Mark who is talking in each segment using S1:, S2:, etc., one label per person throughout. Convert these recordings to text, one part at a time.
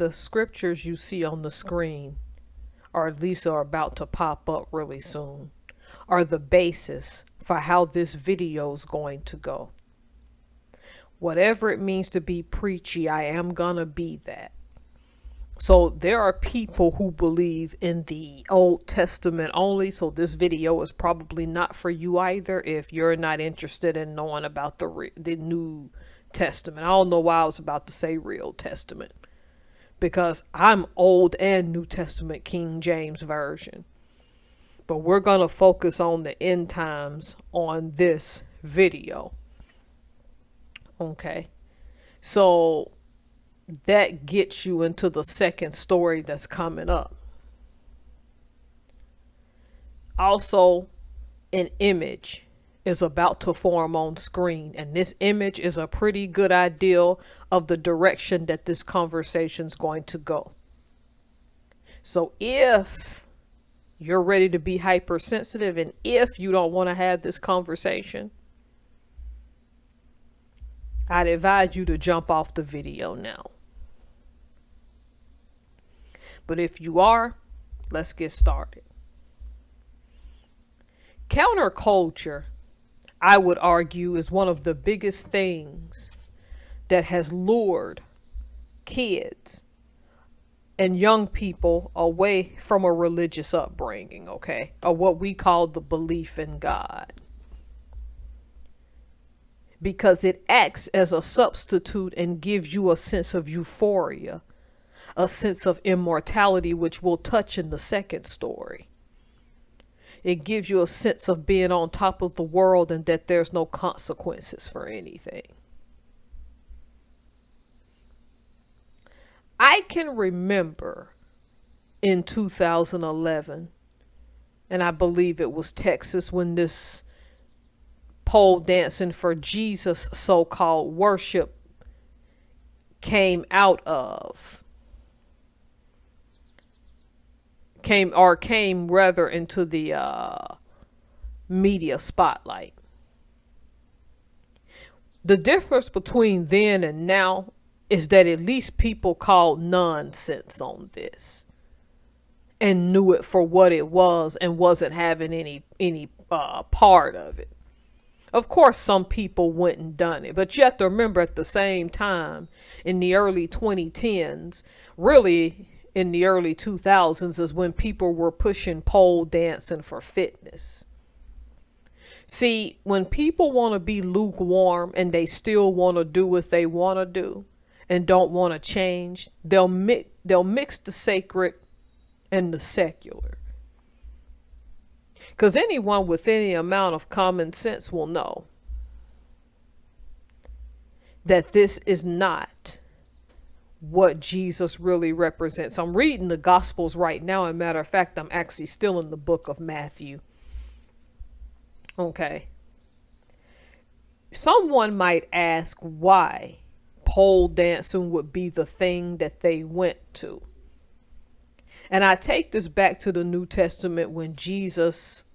S1: the scriptures you see on the screen, or at least are about to pop up really soon, are the basis for how this video is going to go. Whatever it means to be preachy, I am gonna be that. So there are people who believe in the Old Testament only, so this video is probably not for you either if you're not interested in knowing about the New Testament. I don't know why I was about to say Real Testament, because I'm Old and New Testament King James Version. But we're going to focus on the end times on this video. Okay. So that gets you into the second story that's coming up. Also, an image is about to form on screen, and this image is a pretty good idea of the direction that this conversation is going to go. So if you're ready to be hypersensitive, and if you don't want to have this conversation, I'd advise you to jump off the video now. But if you are, let's get started. Counterculture, I would argue, is one of the biggest things that has lured kids and young people away from a religious upbringing, okay? Or what we call the belief in God. Because it acts as a substitute and gives you a sense of euphoria, a sense of immortality, which we'll touch in the second story. It gives you a sense of being on top of the world and that there's no consequences for anything. I can remember in 2011, and I believe it was Texas, when this pole dancing for Jesus so-called worship came rather into the media spotlight. The difference between then and now is that at least people called nonsense on this and knew it for what it was and wasn't having any part of it. Of course, some people went and done it, but you have to remember at the same time, in the early 2010s, really in the early 2000s, is when people were pushing pole dancing for fitness. See, when people want to be lukewarm and they still want to do what they want to do and don't want to change, they'll mix the sacred and the secular. Because anyone with any amount of common sense will know that this is not what Jesus really represents. I'm reading the Gospels right now. As a matter of fact, I'm actually still in the book of Matthew. Okay. Someone might ask why pole dancing would be the thing that they went to. And I take this back to the New Testament when Jesus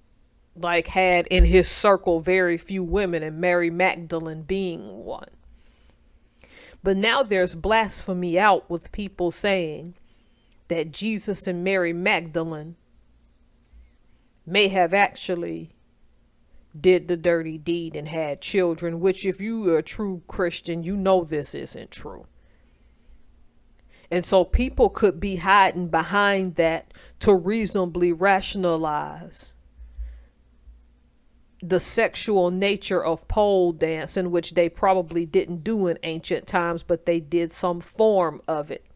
S1: had in his circle very few women, and Mary Magdalene being one. But now there's blasphemy out with people saying that Jesus and Mary Magdalene may have actually did the dirty deed and had children, which if you are a true Christian, you know this isn't true. And so people could be hiding behind that to reasonably rationalize the sexual nature of pole dancing, which they probably didn't do in ancient times, but they did some form of it.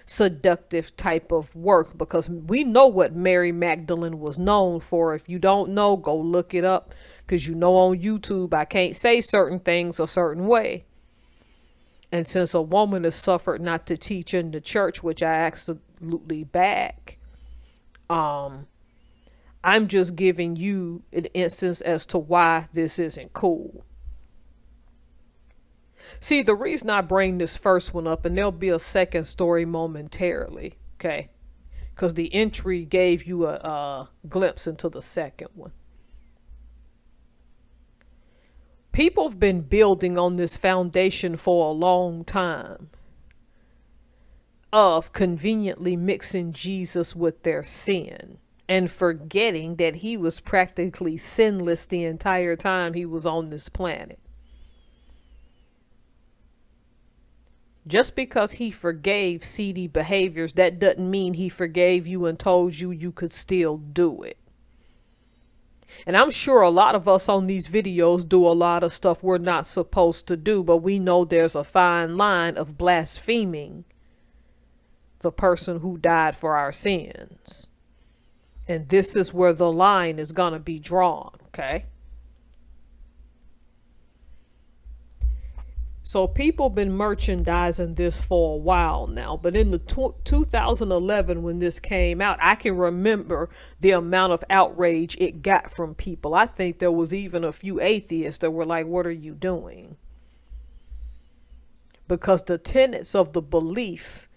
S1: Seductive type of work, because we know what Mary Magdalene was known for. If you don't know, go look it up, because you know on YouTube I can't say certain things a certain way. And since a woman has suffered not to teach in the church, which I absolutely back, I'm just giving you an instance as to why this isn't cool. See, the reason I bring this first one up, and there'll be a second story momentarily, okay? Because the entry gave you a glimpse into the second one. People have been building on this foundation for a long time. of conveniently mixing Jesus with their sin and forgetting that he was practically sinless the entire time he was on this planet. Just because he forgave seedy behaviors, that doesn't mean he forgave you and told you you could still do it. And I'm sure a lot of us on these videos do a lot of stuff we're not supposed to do, but we know there's a fine line of blaspheming the person who died for our sins. And this is where the line is going to be drawn, okay? So people been merchandising this for a while now, but in the 2011 when this came out, I can remember the amount of outrage it got from people. I think there was even a few atheists that were like, what are you doing? Because the tenets of the belief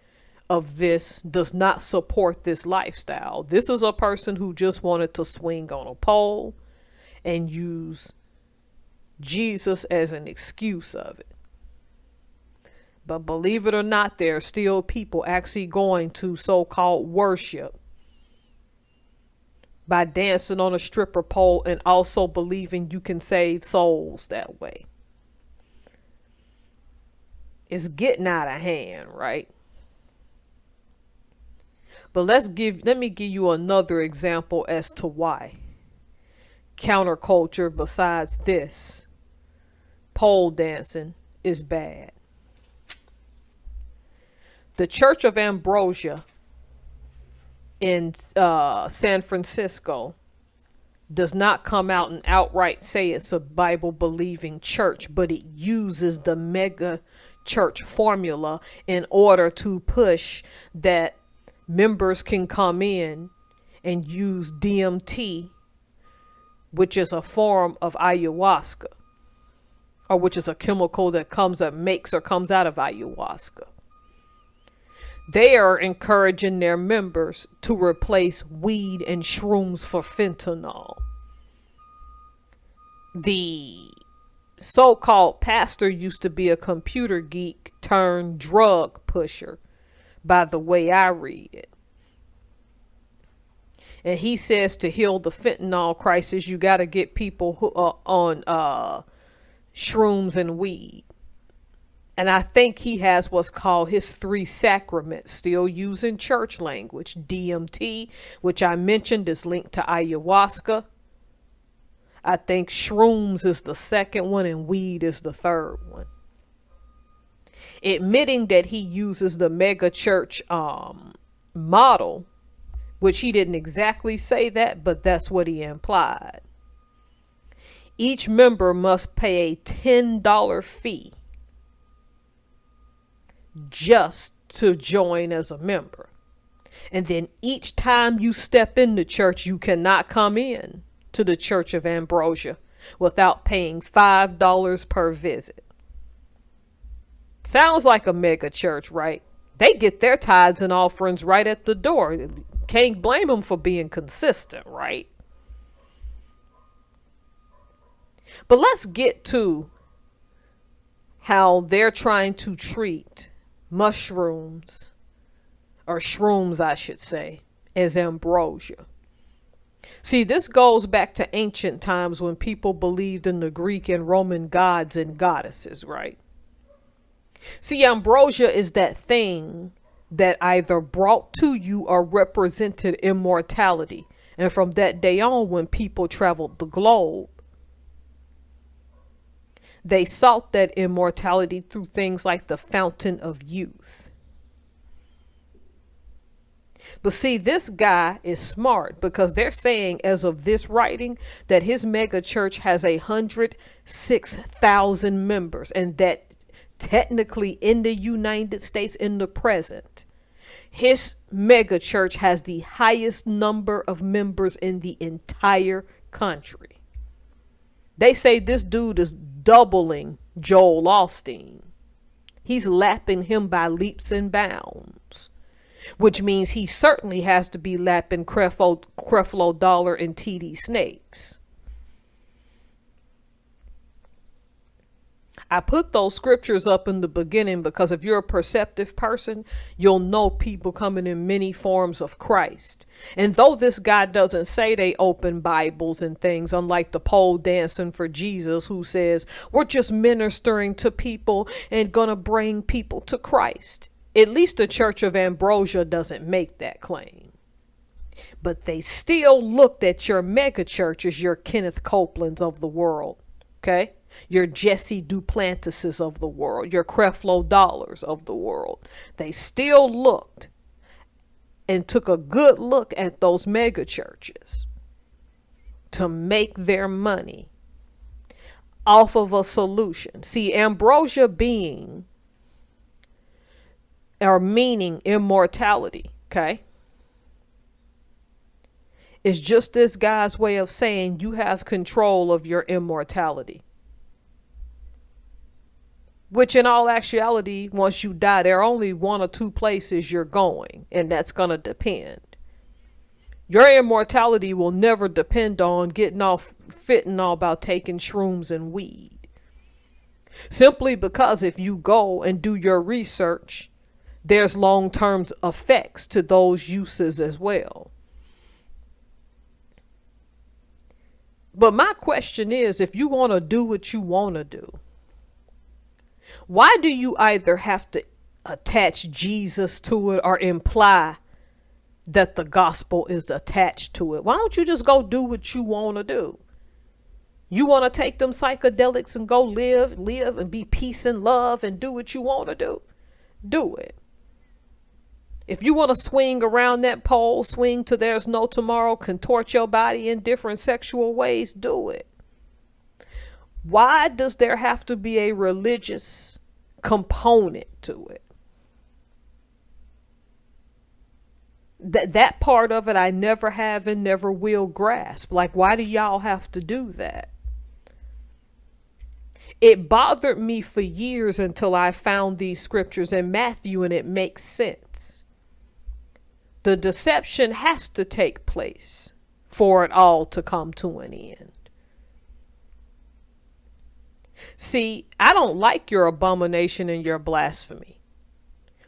S1: of this does not support this lifestyle. This is a person who just wanted to swing on a pole and use Jesus as an excuse of it. But believe it or not, there are still people actually going to so-called worship by dancing on a stripper pole and also believing you can save souls that way. It's getting out of hand, right? But let me give you another example as to why counterculture, besides this, pole dancing, is bad. The Church of Ambrosia in San Francisco does not come out and outright say it's a Bible-believing church, but it uses the mega church formula in order to push that members can come in and use DMT, which is a form of ayahuasca, or which is a chemical that comes out of ayahuasca. They are encouraging their members to replace weed and shrooms for fentanyl. The so-called pastor used to be a computer geek turned drug pusher, by the way I read it. And he says to heal the fentanyl crisis, you got to get people who are on shrooms and weed. And I think he has what's called his 3 sacraments, still using church language. DMT, which I mentioned, is linked to ayahuasca. I think shrooms is the second one and weed is the third one. Admitting that he uses the mega church model, which he didn't exactly say that, but that's what he implied. Each member must pay a $10 fee just to join as a member. And then each time you step in the church, you cannot come in to the Church of Ambrosia without paying $5 per visit. Sounds like a mega church, right? They get their tithes and offerings right at the door. Can't blame them for being consistent, right? But let's get to how they're trying to treat mushrooms, or shrooms I should say, as ambrosia. See, this goes back to ancient times when people believed in the Greek and Roman gods and goddesses, right? See, ambrosia is that thing that either brought to you or represented immortality. And from that day on, when people traveled the globe, they sought that immortality through things like the fountain of youth. But see, this guy is smart, because they're saying, as of this writing, that his mega church has 106,000 members, and that technically in the United States in the present, his mega church has the highest number of members in the entire country. They say this dude is doubling Joel Osteen. He's lapping him by leaps and bounds, which means he certainly has to be lapping Creflo Dollar and TD Snakes. I put those scriptures up in the beginning because if you're a perceptive person, you'll know people coming in many forms of Christ. And though this guy doesn't say they open Bibles and things, unlike the pole dancing for Jesus who says, we're just ministering to people and gonna bring people to Christ. At least the Church of Ambrosia doesn't make that claim. But they still looked at your mega churches, your Kenneth Copelands of the world, okay? Your Jesse Duplantises of the world, your Creflo Dollars of the world. They still looked and took a good look at those mega churches to make their money off of a solution. See, ambrosia being or meaning immortality, okay, is just this guy's way of saying you have control of your immortality. Which in all actuality, once you die, there are only one or two places you're going, and that's going to depend. Your immortality will never depend on getting off fentanyl about taking shrooms and weed. Simply because if you go and do your research, there's long-term effects to those uses as well. But my question is, if you want to do what you want to do, why do you either have to attach Jesus to it or imply that the gospel is attached to it? Why don't you just go do what you want to do? You want to take them psychedelics and go live and be peace and love and do what you want to do? Do it. If you want to swing around that pole, swing to there's no tomorrow, contort your body in different sexual ways, do it. Why does there have to be a religious component to it? That part of it I never have and never will grasp. Like, why do y'all have to do that? It bothered me for years until I found these scriptures in Matthew, and it makes sense. The deception has to take place for it all to come to an end. See, I don't like your abomination and your blasphemy.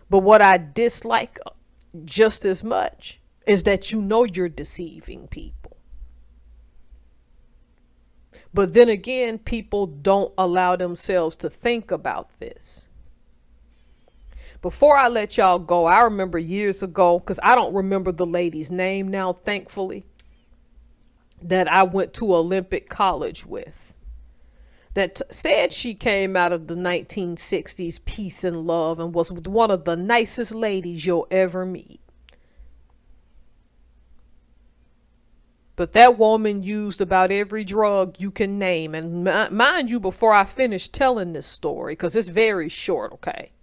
S1: But what I dislike just as much is that you know you're deceiving people. But then again, people don't allow themselves to think about this. Before I let y'all go, I remember years ago, because I don't remember the lady's name now, thankfully, that I went to Olympic College with, that said she came out of the 1960s peace and love and was one of the nicest ladies you'll ever meet. But that woman used about every drug you can name. And mind you, before I finish telling this story, because it's very short, okay?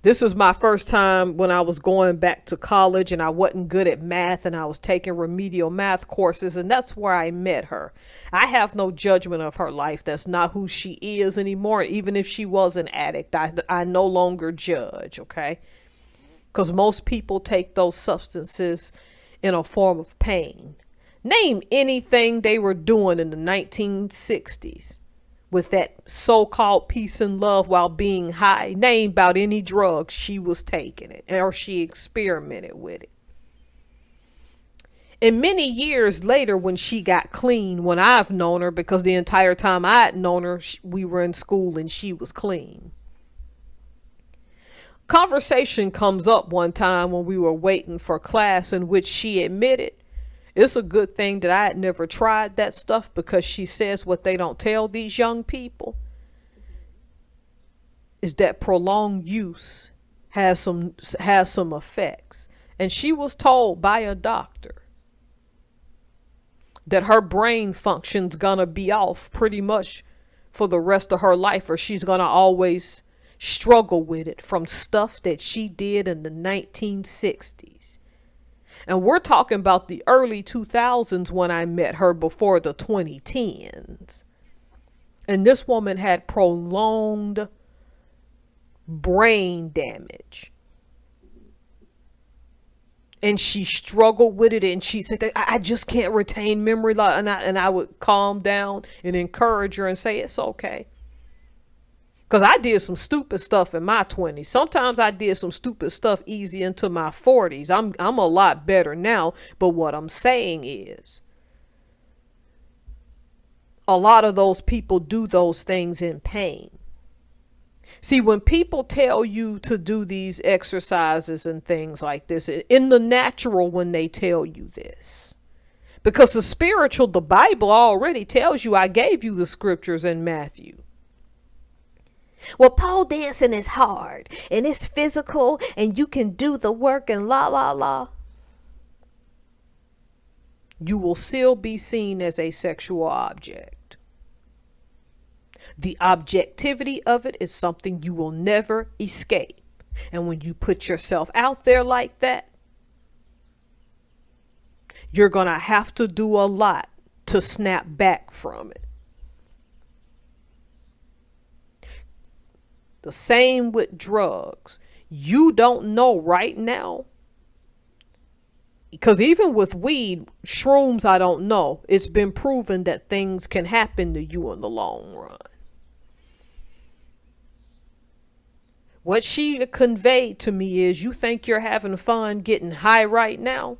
S1: This was my first time when I was going back to college and I wasn't good at math and I was taking remedial math courses, and that's where I met her. I have no judgment of her life. That's not who she is anymore. Even if she was an addict, I no longer judge, okay? Because most people take those substances in a form of pain. Name anything they were doing in the 1960s. With that so-called peace and love while being high. Name about any drug she was taking it or she experimented with it. And many years later when she got clean, when I've known her, because the entire time I had known her, we were in school and she was clean. Conversation comes up one time when we were waiting for class in which she admitted it's a good thing that I had never tried that stuff, because she says what they don't tell these young people is that prolonged use has some effects. And she was told by a doctor that her brain function's gonna be off pretty much for the rest of her life, or she's gonna always struggle with it from stuff that she did in the 1960s. And we're talking about the early 2000s when I met her, before the 2010s. And this woman had prolonged brain damage. And she struggled with it, and she said, I just can't retain memory. And I would calm down and encourage her and say, it's okay. Because I did some stupid stuff in my 20s. Sometimes I did some stupid stuff easy into my 40s. I'm a lot better now. But what I'm saying is, a lot of those people do those things in pain. See, when people tell you to do these exercises and things like this, in the natural, when they tell you this, because the spiritual, the Bible already tells you, I gave you the scriptures in Matthew. Well, pole dancing is hard and it's physical and you can do the work and la, la, la. You will still be seen as a sexual object. The objectivity of it is something you will never escape. And when you put yourself out there like that, you're going to have to do a lot to snap back from it. The same with drugs. You don't know right now. Because even with weed, shrooms, I don't know. It's been proven that things can happen to you in the long run. What she conveyed to me is, you think you're having fun getting high right now?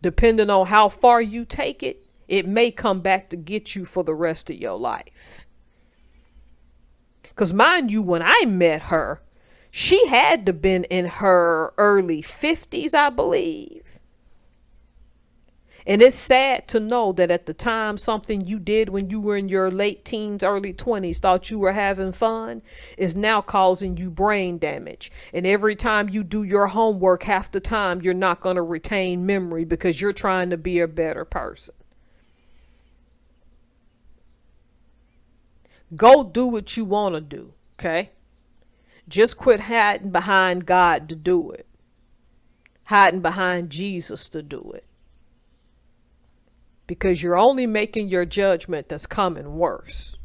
S1: Depending on how far you take it, it may come back to get you for the rest of your life. Because mind you, when I met her, she had to been in her early 50s, I believe. And it's sad to know that at the time, something you did when you were in your late teens, early 20s, thought you were having fun, is now causing you brain damage. And every time you do your homework, half the time you're not going to retain memory because you're trying to be a better person. Go do what you want to do, okay? Just quit hiding behind God to do it. Hiding behind Jesus to do it. Because you're only making your judgment that's coming worse.